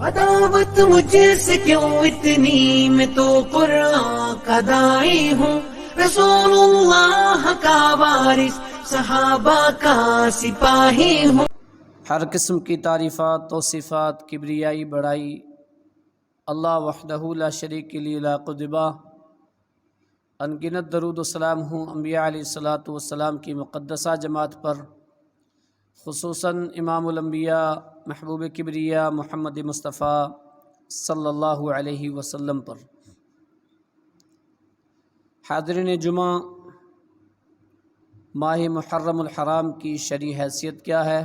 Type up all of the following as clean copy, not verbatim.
عداوت مجھ سے کیوں اتنی، میں تو قرآن کا داعی ہوں، رسول اللہ کا وارث، صحابہ کا سپاہی ہوں۔ ہر قسم کی تعریفات توصیفات کبریائی بڑائی اللہ وحدہ لا شریک کے لیے لاقدبا، انگنت درود و سلام ہوں انبیاء علیہ الصلاۃ والسلام کی مقدسہ جماعت پر، خصوصاً امام الانبیاء محبوب کبریا محمد مصطفیٰ صلی اللہ علیہ وسلم پر۔ حاضرین جمعہ، ماہ محرم الحرام کی شرعی حیثیت کیا ہے؟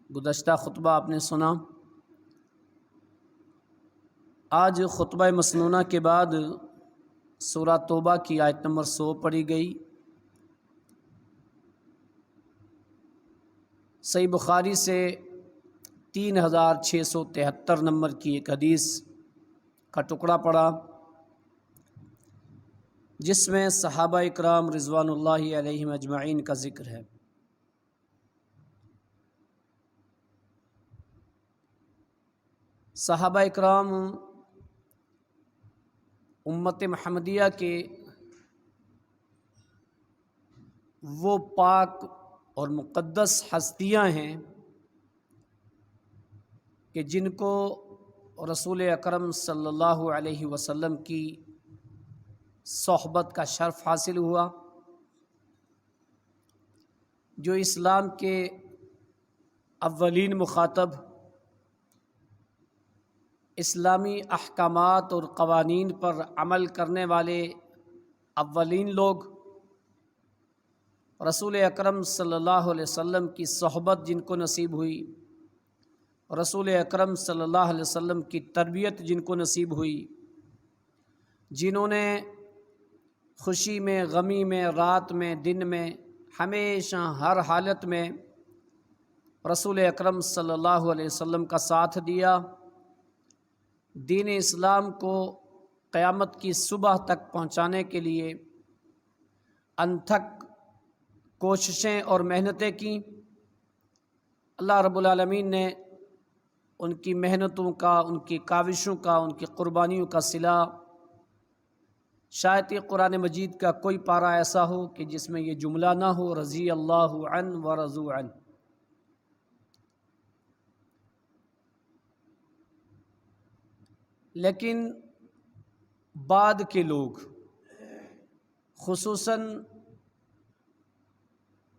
گزشتہ خطبہ آپ نے سنا۔ آج خطبہ مسنونہ کے بعد سورہ توبہ کی آیت نمبر 100 پڑھی گئی۔ صحیح بخاری سے 3673 نمبر کی ایک حدیث کا ٹکڑا پڑا، جس میں صحابہ اکرام رضوان اللہ علیہم اجمعین کا ذکر ہے۔ صحابہ اکرام امت محمدیہ کے وہ پاک اور مقدس ہستیاں ہیں کہ جن کو رسول اکرم صلی اللہ علیہ وسلم کی صحبت کا شرف حاصل ہوا، جو اسلام کے اولین مخاطب، اسلامی احکامات اور قوانین پر عمل کرنے والے اولین لوگ، رسول اکرم صلی اللہ علیہ وسلم کی صحبت جن کو نصیب ہوئی، رسول اکرم صلی اللہ علیہ وسلم کی تربیت جن کو نصیب ہوئی، جنہوں نے خوشی میں، غمی میں، رات میں، دن میں، ہمیشہ ہر حالت میں رسول اکرم صلی اللہ علیہ وسلم کا ساتھ دیا، دین اسلام کو قیامت کی صبح تک پہنچانے کے لیے انتھک کوششیں اور محنتیں کیں۔ اللہ رب العالمین نے ان کی محنتوں کا، ان کی کاوشوں کا، ان کی قربانیوں کا صلہ شاید قرآن مجید کا کوئی پارہ ایسا ہو کہ جس میں یہ جملہ نہ ہو، رضی اللہ عنہ ورضوا عنہ۔ لیکن بعد کے لوگ، خصوصاً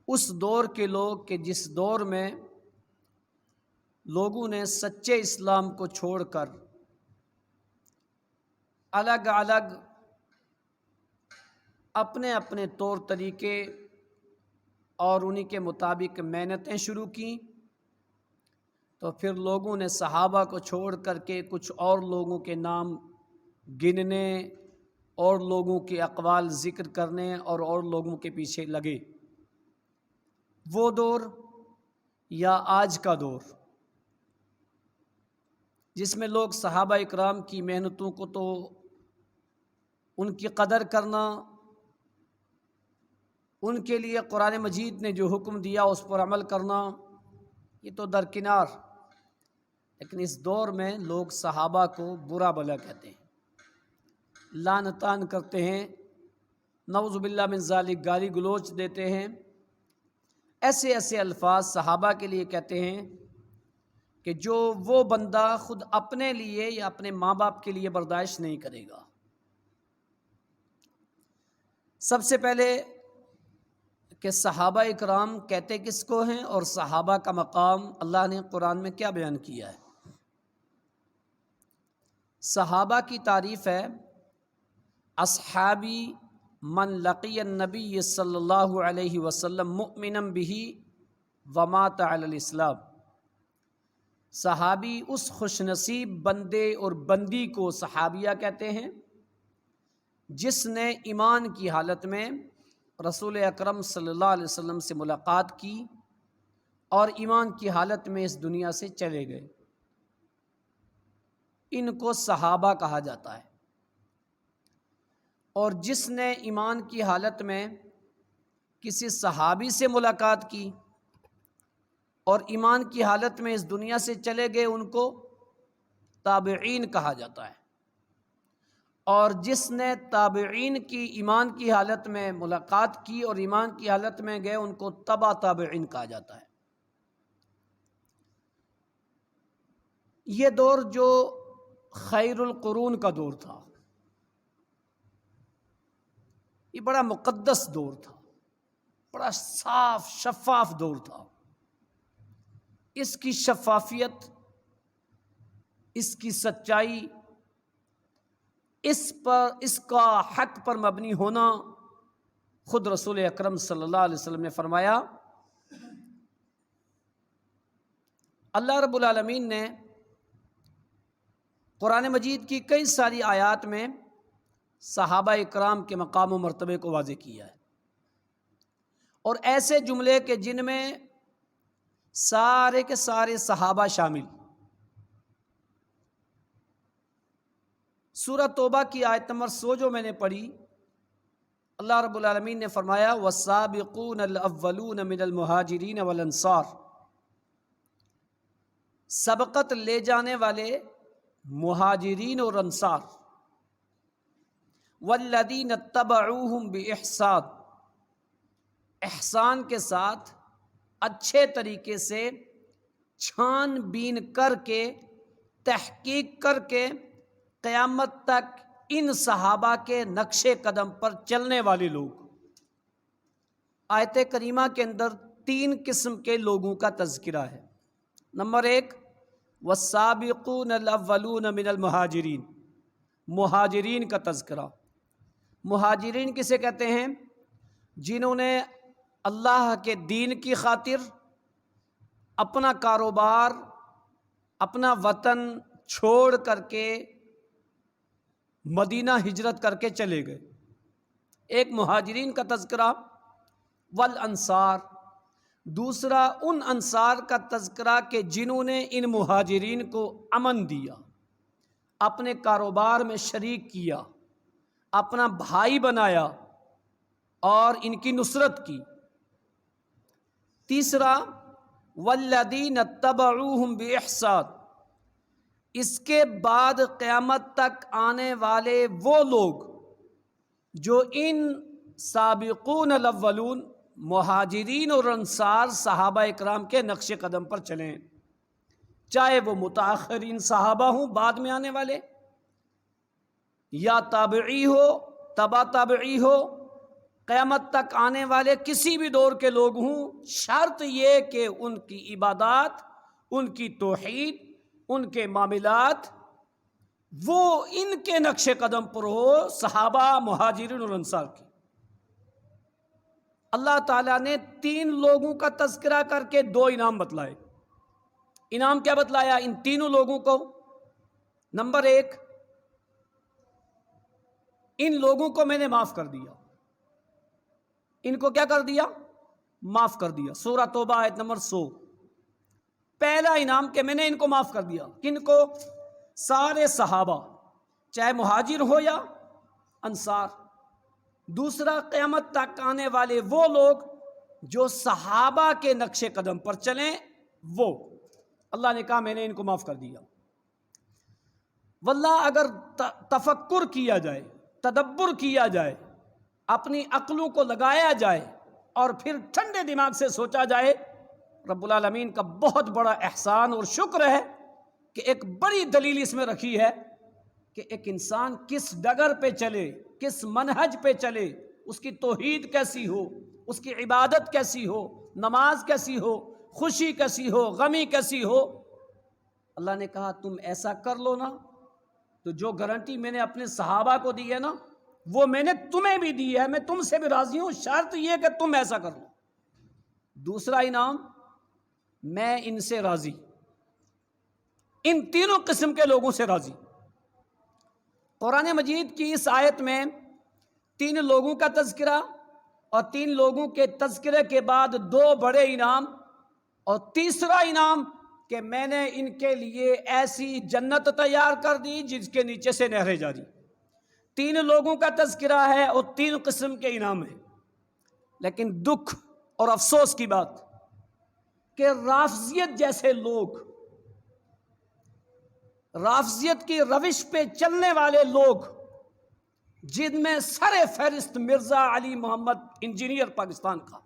اس دور کے لوگ کہ جس دور میں لوگوں نے سچے اسلام کو چھوڑ کر الگ الگ اپنے اپنے طور طریقے اور انہی کے مطابق محنتیں شروع کیں، تو پھر لوگوں نے صحابہ کو چھوڑ کر کے کچھ اور لوگوں کے نام گننے اور لوگوں کے اقوال ذکر کرنے اور لوگوں کے پیچھے لگے۔ وہ دور یا آج کا دور جس میں لوگ صحابہ اکرام کی محنتوں کو تو ان کی قدر کرنا، ان کے لیے قرآن مجید نے جو حکم دیا اس پر عمل کرنا، یہ تو درکنار، لیکن اس دور میں لوگ صحابہ کو برا بھلا کہتے ہیں، لعن طعن کرتے ہیں، نعوذ باللہ من ذالک، گالی گلوچ دیتے ہیں، ایسے ایسے الفاظ صحابہ کے لیے کہتے ہیں کہ جو وہ بندہ خود اپنے لیے یا اپنے ماں باپ کے لیے برداشت نہیں کرے گا۔ سب سے پہلے کہ صحابہ اکرام کہتے کس کو ہیں اور صحابہ کا مقام اللہ نے قرآن میں کیا بیان کیا ہے۔ صحابہ کی تعریف ہے، اصحابی من لقی النبی صلی اللہ علیہ وسلم مؤمنا بہ ومات علی الاسلام۔ صحابی اس خوش نصیب بندے اور بندی کو صحابیہ کہتے ہیں جس نے ایمان کی حالت میں رسول اکرم صلی اللہ علیہ وسلم سے ملاقات کی اور ایمان کی حالت میں اس دنیا سے چلے گئے، ان کو صحابہ کہا جاتا ہے۔ اور جس نے ایمان کی حالت میں کسی صحابی سے ملاقات کی اور ایمان کی حالت میں اس دنیا سے چلے گئے، ان کو تابعین کہا جاتا ہے، اور جس نے تابعین کی ایمان کی حالت میں ملاقات کی اور ایمان کی حالت میں گئے ان کو تبع تابعین کہا جاتا ہے۔ یہ دور جو خیر القرون کا دور تھا، یہ بڑا مقدس دور تھا، بڑا صاف شفاف دور تھا۔ اس کی شفافیت، اس کی سچائی، اس کا حق پر مبنی ہونا، خود رسول اکرم صلی اللہ علیہ وسلم نے فرمایا۔ اللہ رب العالمین نے قرآن مجید کی کئی ساری آیات میں صحابہ اکرام کے مقام و مرتبے کو واضح کیا ہے، اور ایسے جملے کہ جن میں سارے کے سارے صحابہ شامل۔ سورہ توبہ کی آیت نمبر 100 جو میں نے پڑھی، اللہ رب العالمین نے فرمایا والسابقون الاولون من المہاجرین والانصار، سبقت لے جانے والے مہاجرین اور انصار، والذین اتبعوہم باحسان، احسان کے ساتھ اچھے طریقے سے چھان بین کر کے تحقیق کر کے قیامت تک ان صحابہ کے نقش قدم پر چلنے والے لوگ۔ آیت کریمہ کے اندر 3 قسم کے لوگوں کا تذکرہ ہے۔ نمبر 1، والسابقون الاولون من المہاجرین، مہاجرین کا تذکرہ۔ مہاجرین کسے کہتے ہیں؟ جنہوں نے اللہ کے دین کی خاطر اپنا کاروبار، اپنا وطن چھوڑ کر کے مدینہ ہجرت کر کے چلے گئے، ایک مہاجرین کا تذکرہ۔ والانصار، دوسرا ان انصار کا تذکرہ کہ جنہوں نے ان مہاجرین کو امن دیا، اپنے کاروبار میں شریک کیا، اپنا بھائی بنایا اور ان کی نصرت کی۔ تیسرا والذین اتبعوہم باحسان، اس کے بعد قیامت تک آنے والے وہ لوگ جو ان سابقون الاولون مہاجرین اور انصار صحابہ اکرام کے نقش قدم پر چلیں، چاہے وہ متاخرین صحابہ ہوں بعد میں آنے والے، یا تابعی ہو، تبع تابعی ہو، قیامت تک آنے والے کسی بھی دور کے لوگ ہوں، شرط یہ کہ ان کی عبادات، ان کی توحید، ان کے معاملات وہ ان کے نقش قدم پر ہو، صحابہ مہاجرین اور انصار کی۔ اللہ تعالیٰ نے 3 لوگوں کا تذکرہ کر کے 2 انعام بتلائے۔ انعام کیا بتلایا ان تینوں لوگوں کو؟ نمبر 1، ان لوگوں کو میں نے معاف کر دیا۔ ان کو کیا کر دیا؟ معاف کر دیا۔ سورہ توبہ آیت نمبر 100، پہلا انعام کہ میں نے ان کو معاف کر دیا۔ کن کو؟ سارے صحابہ، چاہے مہاجر ہو یا انصار۔ دوسرا، قیامت تک آنے والے وہ لوگ جو صحابہ کے نقش قدم پر چلیں، وہ اللہ نے کہا میں نے ان کو معاف کر دیا۔ واللہ اگر تفکر کیا جائے، تدبر کیا جائے، اپنی عقلوں کو لگایا جائے اور پھر ٹھنڈے دماغ سے سوچا جائے، رب العالمین کا بہت بڑا احسان اور شکر ہے کہ ایک بڑی دلیل اس میں رکھی ہے کہ ایک انسان کس ڈگر پہ چلے، کس منہج پہ چلے، اس کی توحید کیسی ہو، اس کی عبادت کیسی ہو، نماز کیسی ہو، خوشی کیسی ہو، غمی کیسی ہو۔ اللہ نے کہا تم ایسا کر لو نا، تو جو گارنٹی میں نے اپنے صحابہ کو دی ہے نا، وہ میں نے تمہیں بھی دی ہے، میں تم سے بھی راضی ہوں، شرط یہ کہ تم ایسا کر لو۔ دوسرا انعام، میں ان سے راضی، ان تینوں قسم کے لوگوں سے راضی۔ قرآن مجید کی اس آیت میں 3 لوگوں کا تذکرہ، اور 3 لوگوں کے تذکرے کے بعد 2 بڑے انعام، اور تیسرا انعام کہ میں نے ان کے لیے ایسی جنت تیار کر دی جس کے نیچے سے نہریں جاری۔ 3 لوگوں کا تذکرہ ہے اور 3 قسم کے انعام ہیں۔ لیکن دکھ اور افسوس کی بات کہ رافضیت جیسے لوگ، رافضیت کی روش پہ چلنے والے لوگ، جن میں سر فہرست مرزا علی محمد انجینئر پاکستان کا،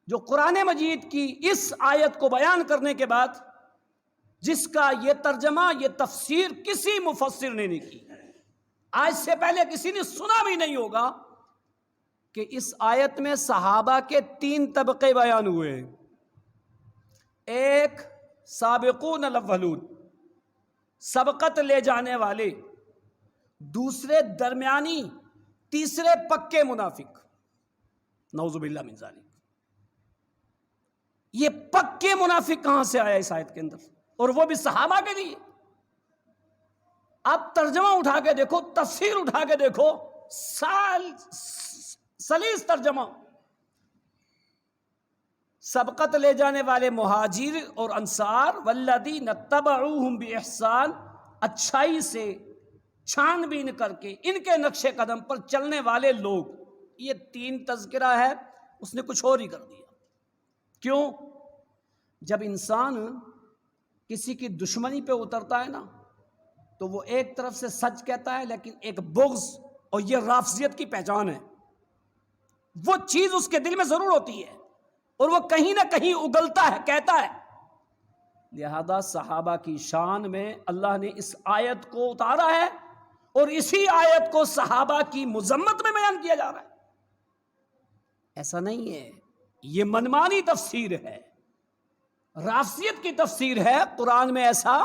جو قرآن مجید کی اس آیت کو بیان کرنے کے بعد جس کا یہ ترجمہ، یہ تفسیر کسی مفسر نے نہیں کی، آج سے پہلے کسی نے سنا بھی نہیں ہوگا، کہ اس آیت میں صحابہ کے 3 طبقے بیان ہوئے ہیں۔ ایک سابقون الاولون، سبقت لے جانے والے، دوسرے درمیانی، تیسرے پکے منافق، نعوذ باللہ من ذالک۔ یہ پکے منافق کہاں سے آیا اس آیت کے اندر، اور وہ بھی صحابہ کے لیے؟ اب ترجمہ اٹھا کے دیکھو، تفسیر اٹھا کے دیکھو، سلیس ترجمہ، سبقت لے جانے والے مہاجر اور انصار، والذین اتبعوہم بإحسان، اچھائی سے چھان بین کر کے ان کے نقش قدم پر چلنے والے لوگ، یہ 3 تذکرہ ہے، اس نے کچھ اور ہی کر دیا۔ کیوں؟ جب انسان کسی کی دشمنی پہ اترتا ہے نا، تو وہ ایک طرف سے سچ کہتا ہے، لیکن ایک بغض، اور یہ رافضیت کی پہچان ہے، وہ چیز اس کے دل میں ضرور ہوتی ہے، اور وہ کہیں نہ کہیں اگلتا ہے، کہتا ہے۔ لہذا صحابہ کی شان میں اللہ نے اس آیت کو اتارا ہے، اور اسی آیت کو صحابہ کی مذمت میں بیان کیا جا رہا ہے۔ ایسا نہیں ہے، یہ منمانی تفسیر ہے، رافضیت کی تفسیر ہے۔ قرآن میں ایسا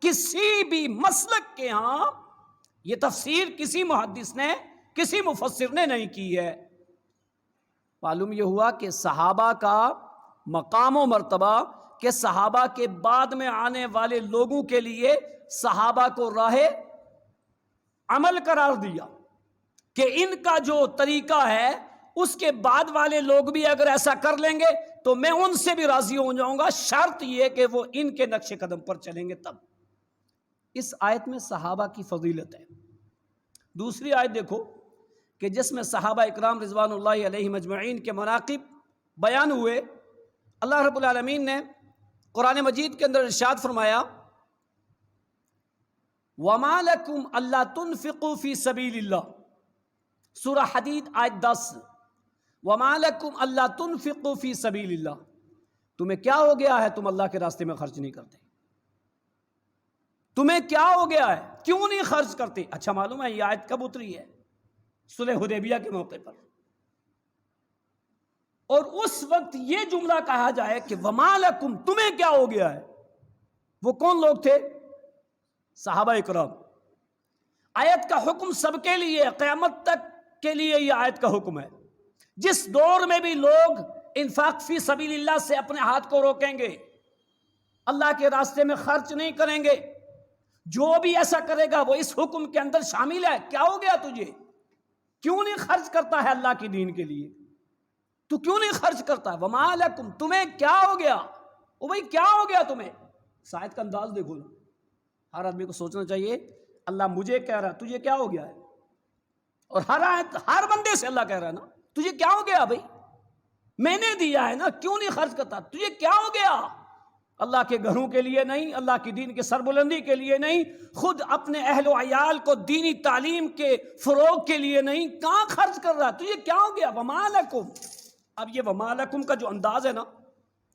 کسی بھی مسلک کے ہاں یہ تفسیر کسی محدث نے، کسی مفسر نے نہیں کی ہے۔ معلوم یہ ہوا کہ صحابہ کا مقام و مرتبہ، کہ صحابہ کے بعد میں آنے والے لوگوں کے لیے صحابہ کو راہ عمل قرار دیا، کہ ان کا جو طریقہ ہے اس کے بعد والے لوگ بھی اگر ایسا کر لیں گے تو میں ان سے بھی راضی ہو جاؤں گا، شرط یہ کہ وہ ان کے نقش قدم پر چلیں گے۔ تب اس آیت میں صحابہ کی فضیلت ہے۔ دوسری آیت دیکھو کہ جس میں صحابہ اکرام رضوان اللہ علیہم اجمعین کے مناقب بیان ہوئے۔ اللہ رب العالمین نے قرآن مجید کے اندر ارشاد فرمایا، وَمَا لَكُمْ أَلَّا تُنْفِقُوا فِي سَبِيلِ اللَّهِ، سورہ حدید آیت 10۔ وَمَا لَكُمْ أَلَّا تُنْفِقُوا فِي سَبِيلِ اللَّهِ، تمہیں کیا ہو گیا ہے تم اللہ کے راستے میں خرچ نہیں کرتے؟ تمہیں کیا ہو گیا ہے، کیوں نہیں خرچ کرتے؟ اچھا معلوم ہے یہ آیت کب اتری ہے؟ صلح حدیبیہ کے موقع پر۔ اور اس وقت یہ جملہ کہا جائے کہ وَمَا لَكُمْ، تمہیں کیا ہو گیا ہے، وہ کون لوگ تھے؟ صحابہ اکرام۔ آیت کا حکم سب کے لیے، قیامت تک کے لیے یہ آیت کا حکم ہے۔ جس دور میں بھی لوگ انفاق فی سبیل اللہ سے اپنے ہاتھ کو روکیں گے، اللہ کے راستے میں خرچ نہیں کریں گے، جو بھی ایسا کرے گا وہ اس حکم کے اندر شامل ہے۔ کیا ہو گیا تجھے، کیوں نہیں خرچ کرتا ہے اللہ کے دین کے لیے؟ تو کیوں نہیں خرچ کرتا ہے؟ وَمَا لَكُمْ، تمہیں کیا ہو گیا؟ او بھائی کیا ہو گیا تمہیں؟ آیت کا انداز دیکھو نا، ہر آدمی کو سوچنا چاہیے اللہ مجھے کہہ رہا ہے تجھے کیا ہو گیا ہے، اور ہر بندے سے اللہ کہہ رہا ہے نا تجھے کیا ہو گیا بھائی، میں نے دیا ہے نا، کیوں نہیں خرچ کرتا؟ تجھے کیا ہو گیا؟ اللہ کے گھروں کے لیے نہیں، اللہ کی دین کے سربلندی کے لیے نہیں، خود اپنے اہل و عیال کو دینی تعلیم کے فروغ کے لیے نہیں، کہاں خرچ کر رہا ہے؟ تجھے کیا ہو گیا؟ وَمَا لَكُمْ۔ اب یہ وَمَا لَكُمْ کا جو انداز ہے نا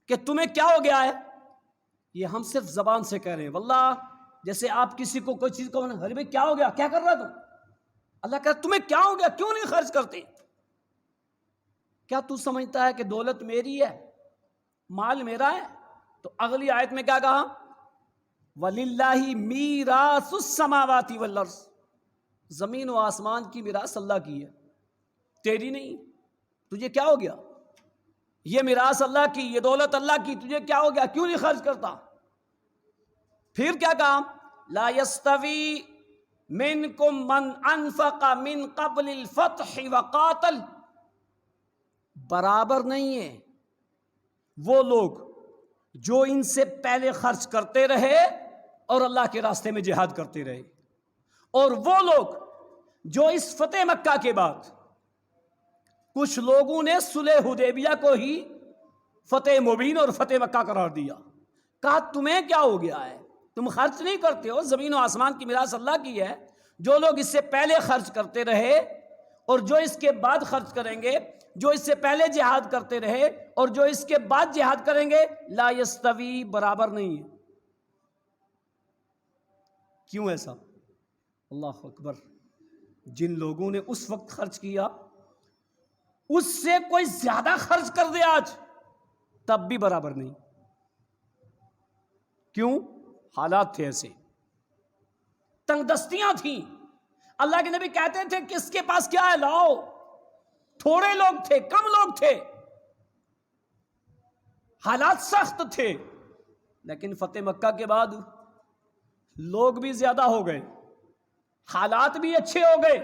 کہ تمہیں کیا ہو گیا ہے، یہ ہم صرف زبان سے کہہ رہے ہیں۔ واللہ جیسے آپ کسی کو کوئی چیز کہو نا، ارے بھائی کیا ہو گیا، کیا کر رہا تم؟ اللہ کہتا ہے تمہیں کیا ہو گیا، کیوں نہیں خرچ کرتے؟ کیا تو سمجھتا ہے کہ دولت میری ہے، مال میرا ہے؟ تو اگلی آیت میں کیا کہا؟ وَلِلَّهِ مِيرَاثُ السَّمَاوَاتِ وَالْأَرْضِ، زمین و آسمان کی میراث اللہ کی ہے، تیری نہیں۔ تجھے کیا ہو گیا؟ یہ میراث اللہ کی، یہ دولت اللہ کی، تجھے کیا ہو گیا، کیوں نہیں خرچ کرتا؟ پھر کیا کہا؟ لا يستوی منکم من انفق من قبل الفتح وقاتل، برابر نہیں ہے وہ لوگ جو ان سے پہلے خرچ کرتے رہے اور اللہ کے راستے میں جہاد کرتے رہے، اور وہ لوگ جو اس فتح مکہ کے بعد، کچھ لوگوں نے صلح حدیبیہ کو ہی فتح مبین اور فتح مکہ قرار دیا۔ کہا تمہیں کیا ہو گیا ہے، تم خرچ نہیں کرتے ہو، زمین و آسمان کی میراث اللہ کی ہے. جو لوگ اس سے پہلے خرچ کرتے رہے اور جو اس کے بعد خرچ کریں گے، جو اس سے پہلے جہاد کرتے رہے اور جو اس کے بعد جہاد کریں گے، لا یستوی، برابر نہیں ہے. کیوں ایسا؟ اللہ اکبر. جن لوگوں نے اس وقت خرچ کیا اس سے کوئی زیادہ خرچ کر دے آج، تب بھی برابر نہیں. کیوں؟ حالات تھے ایسے، تنگ دستیاں تھیں. اللہ کے نبی کہتے تھے کس کے پاس کیا ہے لاؤ. تھوڑے لوگ تھے، کم لوگ تھے، حالات سخت تھے. لیکن فتح مکہ کے بعد لوگ بھی زیادہ ہو گئے، حالات بھی اچھے ہو گئے،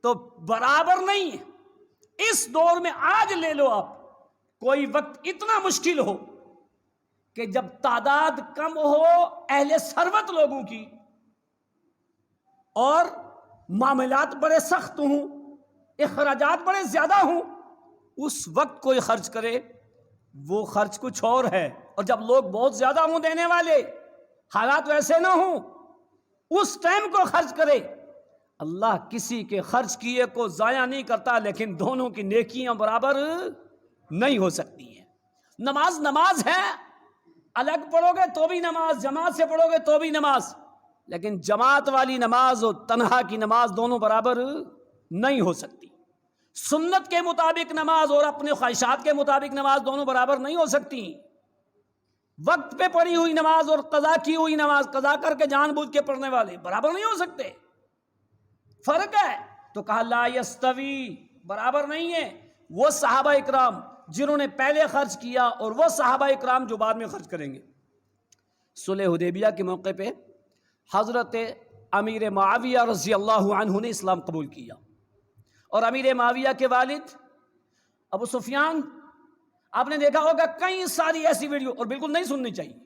تو برابر نہیں. اس دور میں آج لے لو آپ، کوئی وقت اتنا مشکل ہو کہ جب تعداد کم ہو اہل ثروت لوگوں کی اور معاملات بڑے سخت ہوں، اخراجات بڑے زیادہ ہوں، اس وقت کوئی خرچ کرے، وہ خرچ کچھ اور ہے. اور جب لوگ بہت زیادہ ہوں دینے والے، حالات ویسے نہ ہوں، اس ٹائم کو خرچ کرے. اللہ کسی کے خرچ کیے کو ضائع نہیں کرتا، لیکن دونوں کی نیکیاں برابر نہیں ہو سکتی ہیں. نماز نماز ہے، الگ پڑھو گے تو بھی نماز، جماعت سے پڑھو گے تو بھی نماز، لیکن جماعت والی نماز اور تنہا کی نماز دونوں برابر نہیں ہو سکتی. سنت کے مطابق نماز اور اپنے خواہشات کے مطابق نماز دونوں برابر نہیں ہو سکتی. وقت پہ پڑھی ہوئی نماز اور قضا کی ہوئی نماز، قضا کر کے جان بوجھ کے پڑھنے والے برابر نہیں ہو سکتے، فرق ہے. تو کہا لا یستوی، برابر نہیں ہے. وہ صحابہ اکرام جنہوں نے پہلے خرچ کیا اور وہ صحابہ اکرام جو بعد میں خرچ کریں گے. صلح حدیبیہ کے موقع پہ حضرت امیر معاویہ رضی اللہ عنہ نے اسلام قبول کیا، اور امیر معاویہ کے والد ابو سفیان، آپ نے دیکھا ہوگا کئی ساری ایسی ویڈیو، اور بالکل نہیں سننی چاہیے،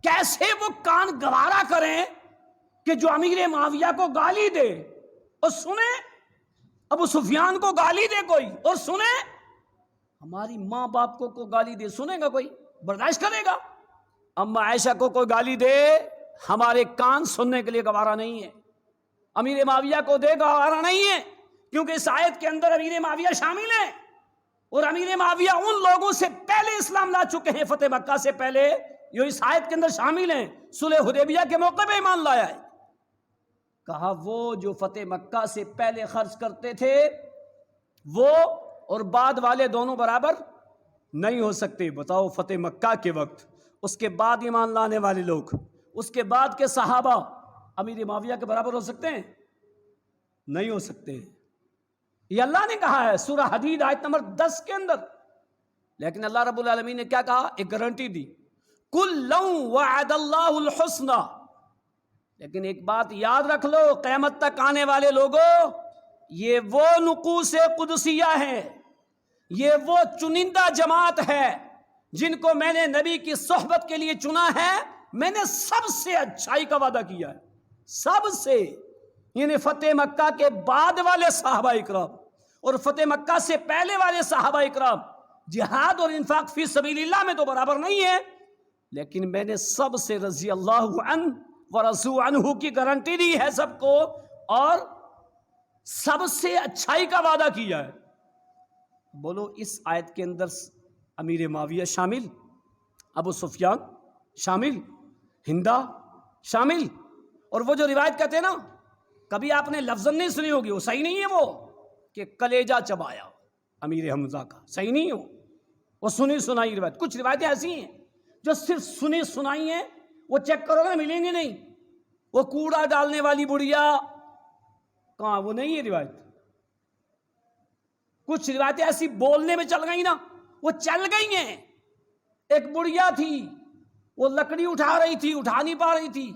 کیسے وہ کان گوارا کریں کہ جو امیر معاویہ کو گالی دے اور سنے، ابو سفیان کو گالی دے کوئی اور سنے، ہماری ماں باپ کو گالی دے، سنے گا کوئی؟ برداشت کرے گا؟ اما عائشہ کو کوئی گالی دے، ہمارے کان سننے کے لیے گوارا نہیں ہے. امیر معاویہ کو دے گوارا نہیں ہے، کیونکہ اس آیت کے اندر امیر معاویہ شامل ہیں، اور امیر معاویہ ان لوگوں سے پہلے اسلام لا چکے ہیں، فتح مکہ سے پہلے، جو اس آیت کے اندر شامل ہیں. صلح حدیبیہ کے موقع پہ ایمان لایا ہے. کہا وہ جو فتح مکہ سے پہلے خرچ کرتے تھے وہ اور بعد والے دونوں برابر نہیں ہو سکتے. بتاؤ فتح مکہ کے وقت، اس کے بعد ایمان لانے والے لوگ، اس کے بعد کے صحابہ امیر معاویہ کے برابر ہو سکتے ہیں؟ نہیں ہو سکتے. یہ اللہ نے کہا ہے سورہ حدید آیت نمبر 10 کے اندر. لیکن اللہ رب العالمین نے کیا کہا؟ ایک گارنٹی دی، کُلًّا وعد اللہ الحسنى. لیکن ایک بات یاد رکھ لو، قیامت تک آنے والے لوگوں، یہ وہ نقوص قدسیہ ہیں، یہ وہ چنندہ جماعت ہے جن کو میں نے نبی کی صحبت کے لیے چنا ہے. میں نے سب سے اچھائی کا وعدہ کیا ہے، سب سے، یعنی فتح مکہ کے بعد والے صحابہ اکرام اور فتح مکہ سے پہلے والے صحابہ اکرام جہاد اور انفاق فی سبیل اللہ میں تو برابر نہیں ہے، لیکن میں نے سب سے رضی اللہ عنہ ورضوا عنہ کی گارنٹی دی ہے سب کو، اور سب سے اچھائی کا وعدہ کیا ہے. بولو اس آیت کے اندر امیر معاویہ شامل، ابو سفیان شامل، ہندا شامل. اور وہ جو روایت کہتے ہیں نا، کبھی آپ نے لفظ نہیں سنی ہوگی، وہ صحیح نہیں ہے، وہ کہ کلیجہ چبایا امیر حمزہ کا، صحیح نہیں ہو، وہ سنی سنائی روایت. کچھ روایتیں ایسی ہیں جو صرف سنی سنائی ہیں، وہ چیک کرو گے ملیں گے نہیں. وہ کوڑا ڈالنے والی بڑھیا کہاں، وہ نہیں ہے روایت. کچھ روایتیں ایسی بولنے میں چل گئی نا، وہ چل گئی ہیں. ایک بڑھیا تھی، وہ لکڑی اٹھا رہی تھی، اٹھا نہیں پا رہی تھی،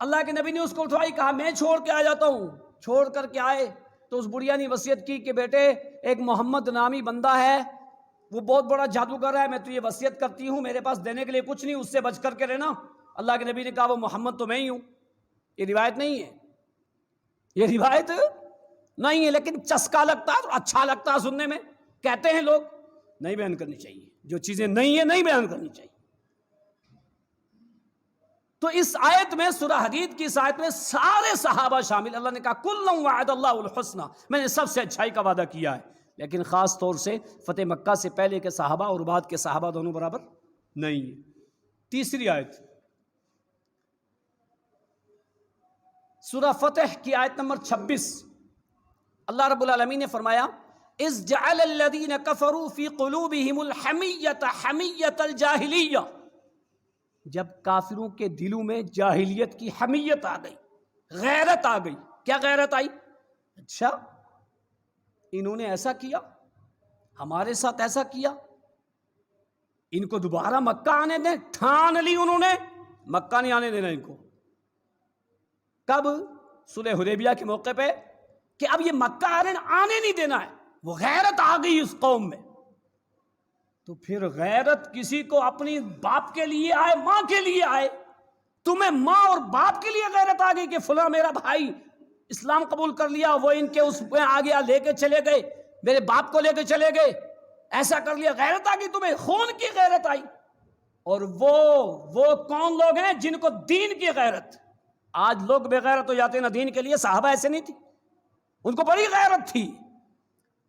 اللہ کے نبی نے اس کو اٹھوائی، کہا میں چھوڑ کے آ جاتا ہوں. چھوڑ کر کے آئے تو اس بڑھیا نے وصیت کی کہ بیٹے ایک محمد نامی بندہ ہے، وہ بہت بڑا جادوگر ہے، میں تو یہ وصیت کرتی ہوں، میرے پاس دینے کے لیے کچھ نہیں، اس سے بچ کر کے رہنا. اللہ کے نبی نے کہا وہ محمد تو میں ہی ہوں. یہ روایت نہیں ہے، یہ روایت نہیں ہے، لیکن چسکا لگتا ہے، اچھا لگتا ہے سننے میں. کہتے ہیں لوگ، نہیں بیان کرنی چاہیے، جو چیزیں نہیں ہیں نہیں بیان کرنی چاہیے. تو اس آیت میں، سورہ حدید کی اس آیت میں سارے صحابہ شامل. اللہ نے کہا کُلًّا وَعَدَ اللَّهُ الْحُسْنَى، میں نے سب سے اچھائی کا وعدہ کیا ہے. لیکن خاص طور سے فتح مکہ سے پہلے کے صحابہ اور بعد کے صحابہ دونوں برابر نہیں ہیں. تیسری آیت سورہ فتح کی آیت نمبر 26. اللہ رب العالمین نے فرمایا اِذْ جَعَلَ الَّذِينَ كَفَرُوا فِي قُلُوبِهِمُ الْحَمِيَّةَ حَمِيَّةَ الْجَاهِلِيَّةِ، جب کافروں کے دلوں میں جاہلیت کی حمیت آ گئی، غیرت آ گئی. کیا غیرت آئی؟ اچھا انہوں نے ایسا کیا، ہمارے ساتھ ایسا کیا، ان کو دوبارہ مکہ آنے دیں. ٹھان لی انہوں نے مکہ نہیں آنے دینا ان کو. کب؟ صلح حدیبیہ کے موقع پہ کہ اب یہ مکہ آنے نہیں دینا ہے. وہ غیرت آ گئی اس قوم میں. تو پھر غیرت کسی کو اپنی باپ کے لیے آئے، ماں کے لیے آئے. تمہیں ماں اور باپ کے لیے غیرت آ گئی کہ فلاں میرا بھائی اسلام قبول کر لیا، وہ ان کے اس میں آ گیا، لے کے چلے گئے، میرے باپ کو لے کے چلے گئے، ایسا کر لیا. غیرت آ گئی تمہیں، خون کی غیرت آئی. اور وہ کون لوگ ہیں جن کو دین کی غیرت. آج لوگ بے غیرت ہو جاتے ہیں نا دین کے لیے. صحابہ ایسے نہیں تھی، ان کو بڑی غیرت تھی،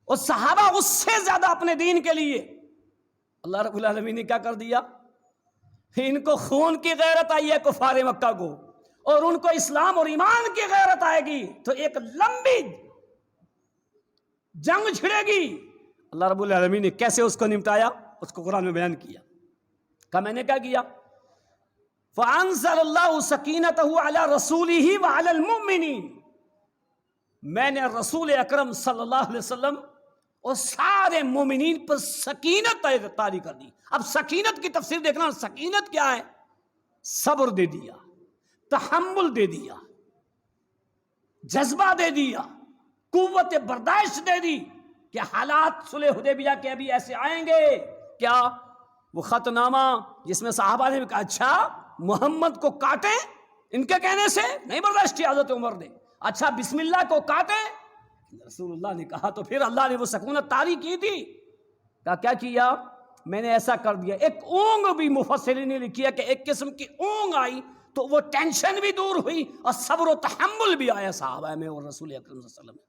اور صحابہ اس سے زیادہ اپنے دین کے لیے. اللہ رب العالمین نے کیا کر دیا؟ ان کو خون کی غیرت آئی ہے کفار مکہ کو، اور ان کو اسلام اور ایمان کی غیرت آئے گی تو ایک لمبی جنگ چھڑے گی. اللہ رب العالمین نے کیسے اس کو نمٹایا اس کو قرآن میں بیان کیا. کہ میں نے کیا کیا؟ فَأَنزَلَ اللَّهُ سَكِينَتَهُ عَلَى رَسُولِهِ وَعَلَى الْمُؤْمِنِينَ، میں نے رسول اکرم صلی اللہ علیہ وسلم اور سارے مومنین پر سکینت طاری کر دی. اب سکینت کی تفسیر دیکھنا. سکینت کیا ہے؟ صبر دے دیا، تحمل دے دیا، جذبہ دے دیا، قوت برداشت دے دی کہ حالات صلح حدیبیہ کے ابھی ایسے آئیں گے. کیا؟ وہ خط نامہ جس میں صحابہ نے کہا اچھا محمد کو کاٹیں، ان کے کہنے سے نہیں برداشت کی حضرت عمر نے. اچھا بسم اللہ کو کاٹیں، رسول اللہ نے کہا. تو پھر اللہ نے وہ سکونت طاری کی تھی. کیا کیا؟ میں نے ایسا کر دیا. ایک اونگ بھی مفسرین نے لکھی ہے کہ ایک قسم کی اونگ آئی تو وہ ٹینشن بھی دور ہوئی اور صبر و تحمل بھی آیا صحابہ میں اور رسول اکرم صلی اللہ علیہ وسلم.